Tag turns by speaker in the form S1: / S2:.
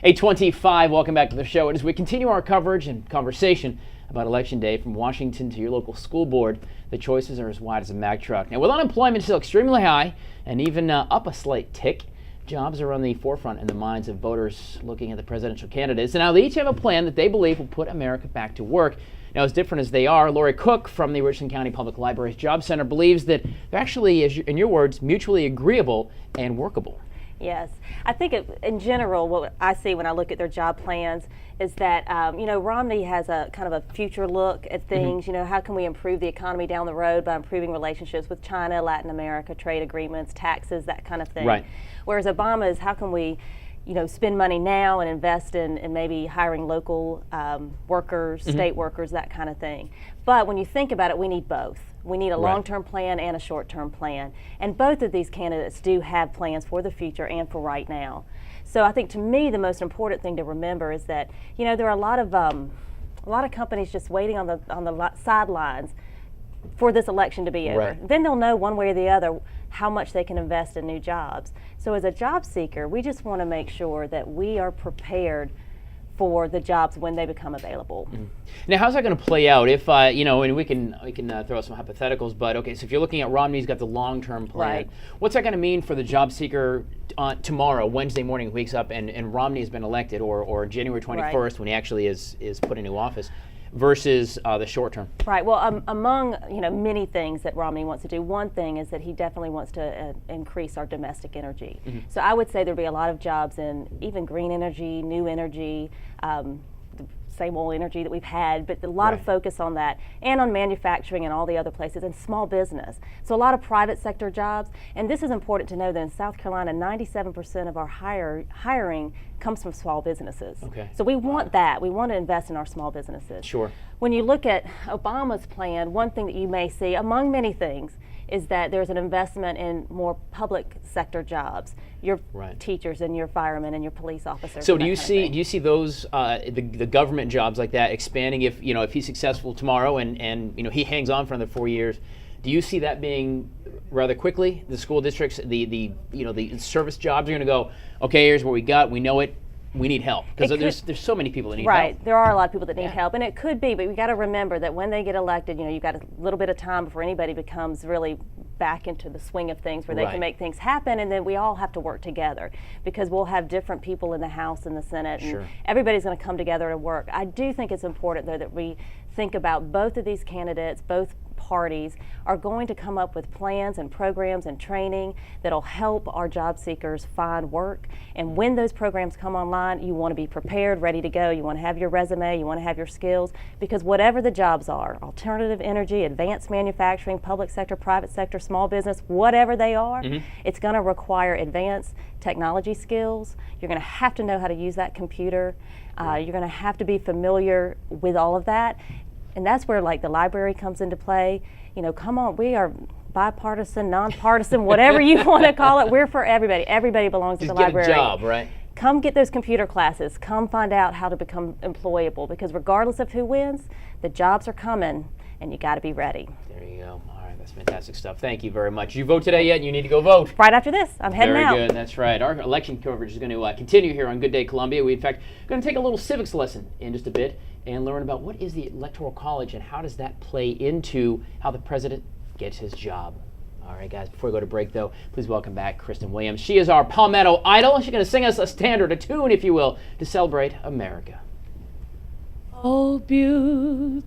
S1: 8:25, welcome back to the show. And as we continue our coverage and conversation about Election Day from Washington to your local school board, the choices are as wide as a Mack truck. Now, with unemployment still extremely high and even up a slight tick, jobs are on the forefront in the minds of voters looking at the presidential candidates. And now they each have a plan that they believe will put America back to work. Now, as different as they are, Lori Cook from the Richland County Public Library's Job Center believes that they're actually, in your words, mutually agreeable and workable.
S2: Yes. I think in general, what I see when I look at their job plans is that, Romney has a kind of a future look at things.
S1: Mm-hmm.
S2: How can we improve the economy down the road by improving relationships with China, Latin America, trade agreements, taxes, that kind of thing.
S1: Right.
S2: Whereas Obama is how can we spend money now and invest in maybe hiring local workers, state workers, that kind of thing. But when you think about it, we need both. We need a long-term plan and a short-term plan. And both of these candidates do have plans for the future and for right now. So I think to me the most important thing to remember is that there are a lot of companies just waiting on the sidelines for this election to be over.
S1: Right.
S2: Then they'll know one way or the other how much they can invest in new jobs. So as a job seeker, we just want to make sure that we are prepared for the jobs when they become available.
S1: Now, how's that going to play out? If and we can throw out some hypotheticals, but okay, so if you're looking at Romney's got the long-term plan,
S2: Right.
S1: What's that going to mean for the job seeker tomorrow, Wednesday morning, wakes up and Romney has been elected, or January 21st when he actually is put into office, versus the short term?
S2: Right. Well, among many things that Romney wants to do, one thing is that he definitely wants to increase our domestic energy. So I would say there'll be a lot of jobs in even green energy, new energy, the same old energy that we've had, but a lot of focus on that, and on manufacturing and all the other places, and small business. So a lot of private sector jobs, and this is important to know that in South Carolina, 97% of our hiring comes from small businesses.
S1: Okay.
S2: So we want that. We want to invest in our small businesses.
S1: Sure.
S2: When you look at Obama's plan, one thing that you may see, among many things, is that there's an investment in more public sector jobs, your teachers and your firemen and your police officers.
S1: So do you see those the government jobs like that expanding if he's successful tomorrow and he hangs on for another 4 years? Do you see that being rather quickly? The school districts, the service jobs are going to go, okay, here's what we got, we know it. We need help because there's so many people that need help.
S2: Right, there are a lot of people that need help, and it could be, but we got to remember that when they get elected, you've got a little bit of time before anybody becomes really back into the swing of things where they can make things happen, and then we all have to work together because we'll have different people in the House and the Senate, and everybody's going to come together to work. I do think it's important, though, that we think about both of these candidates, both parties are going to come up with plans and programs and training that'll help our job seekers find work. And when those programs come online, you want to be prepared, ready to go. You want to have your resume, you want to have your skills, because whatever the jobs are, alternative energy, advanced manufacturing, public sector, private sector, small business, whatever they are, it's going to require advanced technology skills. You're going to have to know how to use that computer. You're going to have to be familiar with all of that. And that's where the library comes into play. Come on, we are bipartisan, nonpartisan, whatever you want to call it. We're for everybody. Everybody belongs at the library.
S1: Just get a job, right?
S2: Come get those computer classes. Come find out how to become employable, because regardless of who wins, the jobs are coming, and you got to be ready.
S1: There you go. All right, that's fantastic stuff. Thank you very much. You vote today yet? You need to go vote.
S2: Right after this. I'm heading out.
S1: Very good. That's right. Our election coverage is going to continue here on Good Day Columbia. We, in fact, are going to take a little civics lesson in just a bit and learn about what is the Electoral College and how does that play into how the president gets his job. All right, guys, before we go to break, though, please welcome back Kristen Williams. She is our Palmetto idol. She's going to sing us a standard, a tune, if you will, to celebrate America.
S3: Oh, beautiful